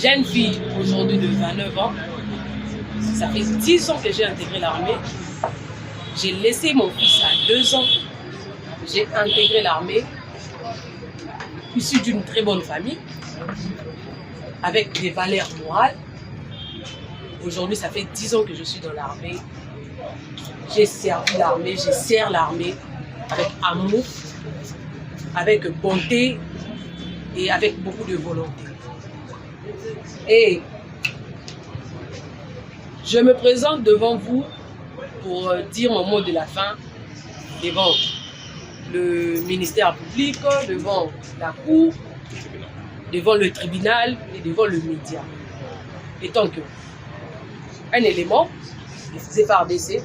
Jeune fille aujourd'hui de 29 ans, ça fait 10 ans que j'ai intégré l'armée. J'ai laissé mon fils à 2 ans. J'ai intégré l'armée, issu d'une très bonne famille, avec des valeurs morales. Aujourd'hui, ça fait 10 ans que je suis dans l'armée. J'ai servi l'armée, je sers l'armée avec amour, avec bonté et avec beaucoup de volonté. Et je me présente devant vous pour dire mon mot de la fin devant le ministère public, devant la cour, devant le tribunal et devant le média. Étant que un élément des FARDC,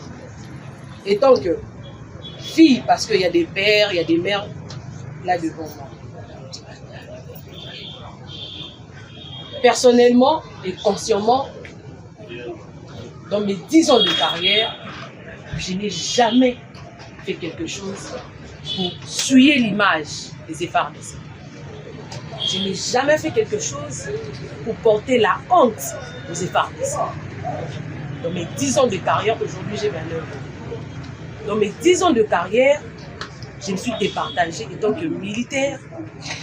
étant que fille, parce qu'il y a des pères, il y a des mères là devant moi. Personnellement et consciemment, dans mes 10 ans de carrière, je n'ai jamais fait quelque chose pour souiller l'image des FARDC. Je n'ai jamais fait quelque chose pour porter la honte aux FARDC. Dans mes 10 ans de carrière, aujourd'hui j'ai 29 ans. Dans mes 10 ans de carrière, je me suis départagée étant que militaire,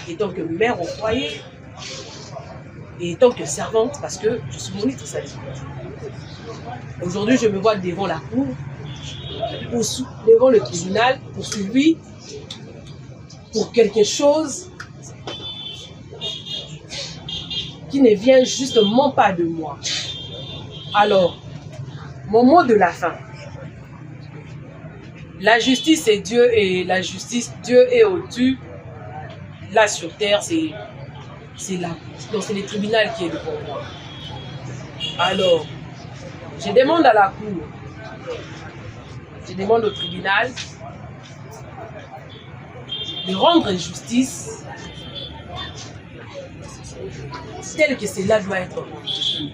étant que mère au foyer, et étant que servante, parce que je suis monitrice à l'école. Aujourd'hui, je me vois devant la cour, devant le tribunal, poursuivi pour quelque chose qui ne vient justement pas de moi. Alors, mon mot de la fin. La justice, c'est Dieu, et la justice, Dieu est au-dessus. Là, sur terre, c'est le tribunal qui est devant moi. Alors, je demande à la cour, je demande au tribunal de rendre justice tel que cela doit être rendu.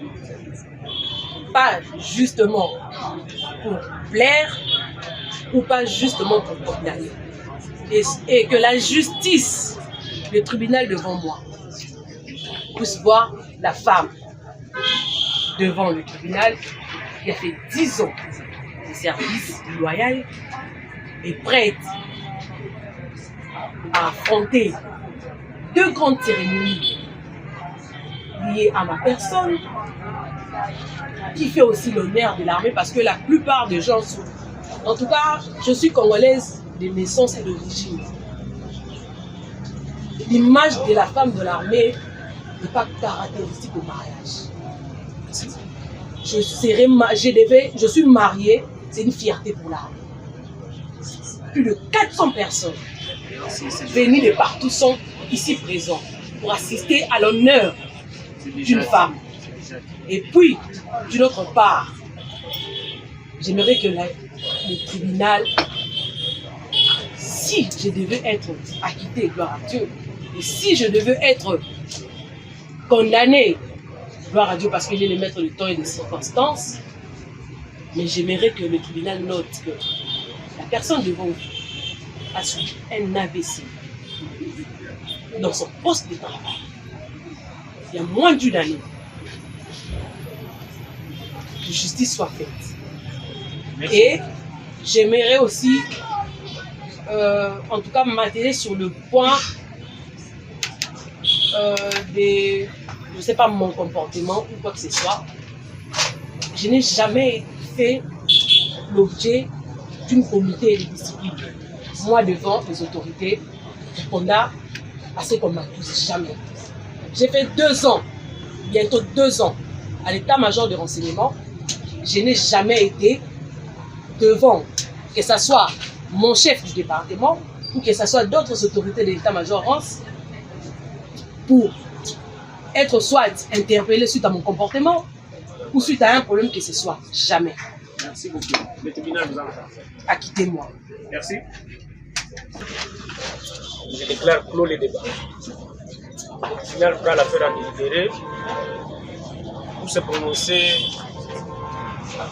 Pas justement pour plaire ou pas justement pour condamner. Et que la justice, le tribunal devant moi, puisse voir la femme devant le tribunal qui a fait 10 ans de service loyal et prête à affronter 2 grandes cérémonies liées à ma personne, qui fait aussi l'honneur de l'armée parce que la plupart des gens sont... En tout cas, je suis congolaise de naissance et d'origine. L'image de la femme de l'armée n'est pas caractéristique au mariage. Je suis mariée, c'est une fierté pour l'armée. Plus de 400 personnes venues de partout sont ici présents pour assister à l'honneur d'une femme. Et puis, d'une autre part, j'aimerais que le tribunal, si je devais être acquitté, gloire à Dieu, et si je devais être condamné, gloire à Dieu, parce qu'il est le maître du temps et des circonstances, mais j'aimerais que le tribunal note que la personne devant vous a subi un AVC dans son poste de travail. Il y a moins d'une année. Que justice soit faite. Merci. Et j'aimerais aussi, en tout cas, m'atteler sur le point je ne sais pas, mon comportement ou quoi que ce soit. Je n'ai jamais fait l'objet d'une comité de discipline. Moi, devant les autorités, répondant à ce qu'on m'accuse, jamais. J'ai fait 2 ans, bientôt 2 ans, à l'état-major de renseignement. Je n'ai jamais été devant, que ce soit mon chef du département ou que ce soit d'autres autorités de l'état-major Rance, pour être soit interpellé suite à mon comportement ou suite à un problème que ce soit. Jamais. Merci beaucoup. Le tribunal vous entend. Acquittez-moi. Merci. Je déclare clos le débat. Le tribunal prend l'affaire à délibérer pour se prononcer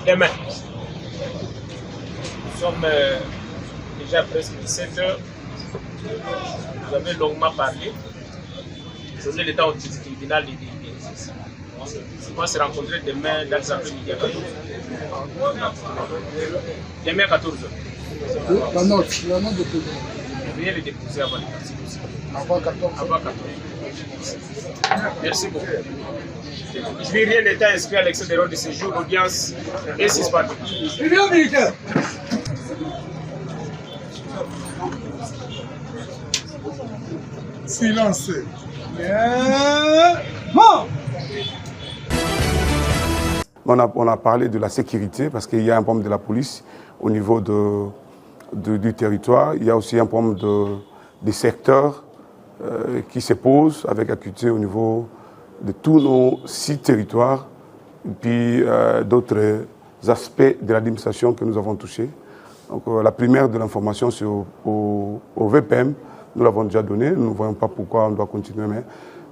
demain. Nous sommes déjà presque 17 heures. Vous avez longuement parlé. Donnez le temps au tribunal de on va se rencontrer demain dans l'après-midi à 14h. Demain à 14h. La note de tout. Veuillez le déposer avant les parties aussi. Avant 14h. Avant 14h. Merci beaucoup. Je n'ai rien d'état inscrit à l'excès des rôles de séjour, l'audience est suspendue. Silence. Bon. On a parlé de la sécurité parce qu'il y a un problème de la police au niveau du territoire. Il y a aussi un problème des secteurs qui se posent avec acuité au niveau de tous nos 6 territoires et puis d'autres aspects de l'administration que nous avons touchés. Donc la primaire de l'information au VPM, nous l'avons déjà donné. Nous ne voyons pas pourquoi on doit continuer, mais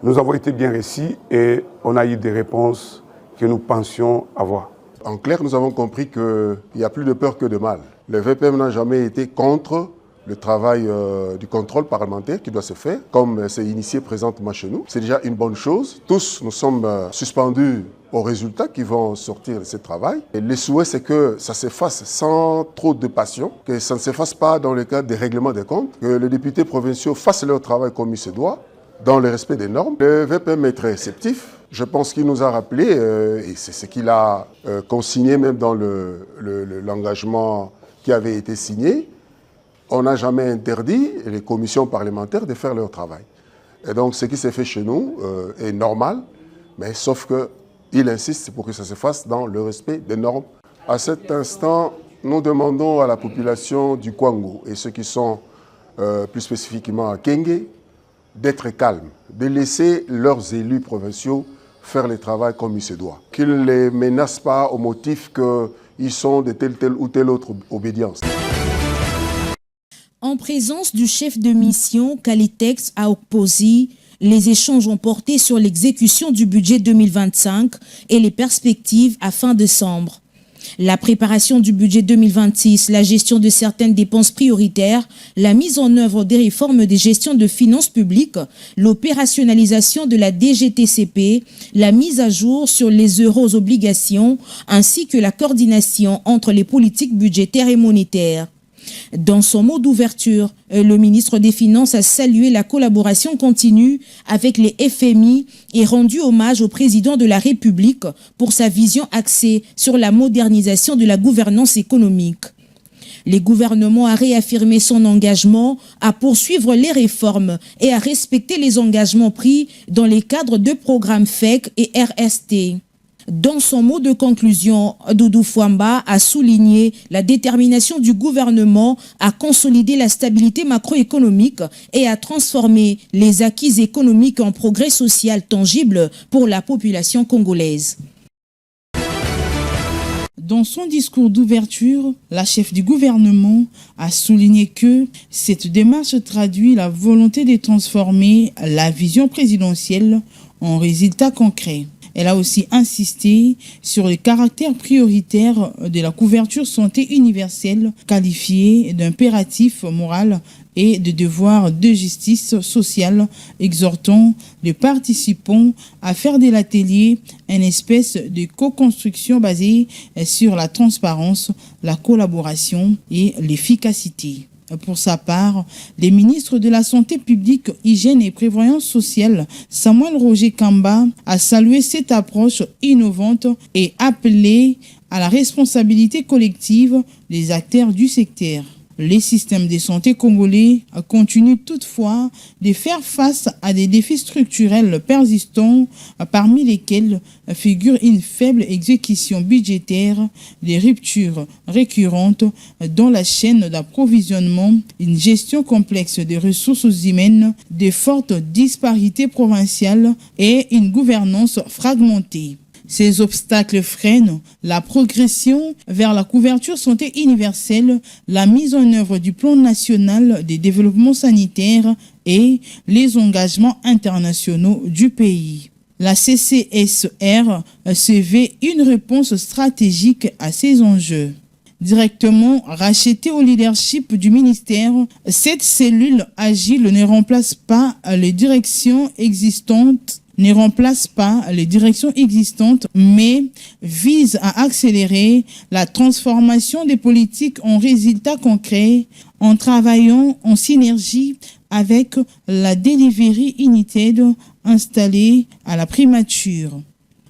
nous avons été bien récits et on a eu des réponses que nous pensions avoir. En clair, nous avons compris qu'il n'y a plus de peur que de mal. Le VPM n'a jamais été contre le travail du contrôle parlementaire qui doit se faire, comme c'est initié présentement chez nous. C'est déjà une bonne chose. Tous, nous sommes suspendus aux résultats qui vont sortir de ce travail. Et le souhait, c'est que ça se fasse sans trop de passion, que ça ne se fasse pas dans le cadre des règlements des comptes, que les députés provinciaux fassent leur travail comme il se doit, dans le respect des normes. Le VPM est très réceptif. Je pense qu'il nous a rappelé, et c'est ce qu'il a consigné même dans l'engagement qui avait été signé, on n'a jamais interdit les commissions parlementaires de faire leur travail. Et donc ce qui s'est fait chez nous est normal, mais sauf qu'il insiste pour que ça se fasse dans le respect des normes. À cet instant, nous demandons à la population du Kwango et ceux qui sont plus spécifiquement à Kenge d'être calmes, de laisser leurs élus provinciaux faire le travail comme il se doit. Qu'ils ne les menacent pas au motif qu'ils sont de telle ou telle autre obédience. En présence du chef de mission Kalitex à Okposi, les échanges ont porté sur l'exécution du budget 2025 et les perspectives à fin décembre. La préparation du budget 2026, la gestion de certaines dépenses prioritaires, la mise en œuvre des réformes des gestions de finances publiques, l'opérationnalisation de la DGTCP, la mise à jour sur les euro-obligations, ainsi que la coordination entre les politiques budgétaires et monétaires. Dans son mot d'ouverture, le ministre des Finances a salué la collaboration continue avec les FMI et rendu hommage au président de la République pour sa vision axée sur la modernisation de la gouvernance économique. Le gouvernement a réaffirmé son engagement à poursuivre les réformes et à respecter les engagements pris dans les cadres de programmes FEC et RST. Dans son mot de conclusion, Doudou Fwamba a souligné la détermination du gouvernement à consolider la stabilité macroéconomique et à transformer les acquis économiques en progrès social tangible pour la population congolaise. Dans son discours d'ouverture, la chef du gouvernement a souligné que cette démarche traduit la volonté de transformer la vision présidentielle en résultats concrets. Elle a aussi insisté sur le caractère prioritaire de la couverture santé universelle, qualifiée d'impératif moral et de devoir de justice sociale, exhortant les participants à faire de l'atelier une espèce de co-construction basée sur la transparence, la collaboration et l'efficacité. Pour sa part, le ministre de la Santé publique, Hygiène et Prévoyance sociale, Samuel Roger Kamba, a salué cette approche innovante et appelé à la responsabilité collective des acteurs du secteur. Les systèmes de santé congolais continuent toutefois de faire face à des défis structurels persistants, parmi lesquels figure une faible exécution budgétaire, des ruptures récurrentes dans la chaîne d'approvisionnement, une gestion complexe des ressources humaines, de fortes disparités provinciales et une gouvernance fragmentée. Ces obstacles freinent la progression vers la couverture santé universelle, la mise en œuvre du plan national de développement sanitaire et les engagements internationaux du pays. La CCSR se veut une réponse stratégique à ces enjeux. directement rachetée au leadership du ministère. Cette cellule agile ne remplace pas les directions existantes, mais vise à accélérer la transformation des politiques en résultats concrets en travaillant en synergie avec la Delivery United installée à la primature.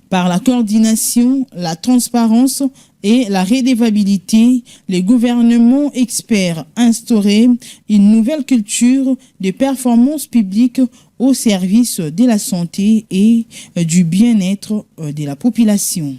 Par la coordination, la transparence et la redevabilité, les gouvernements experts instauraient une nouvelle culture de performance publique au service de la santé et du bien-être de la population.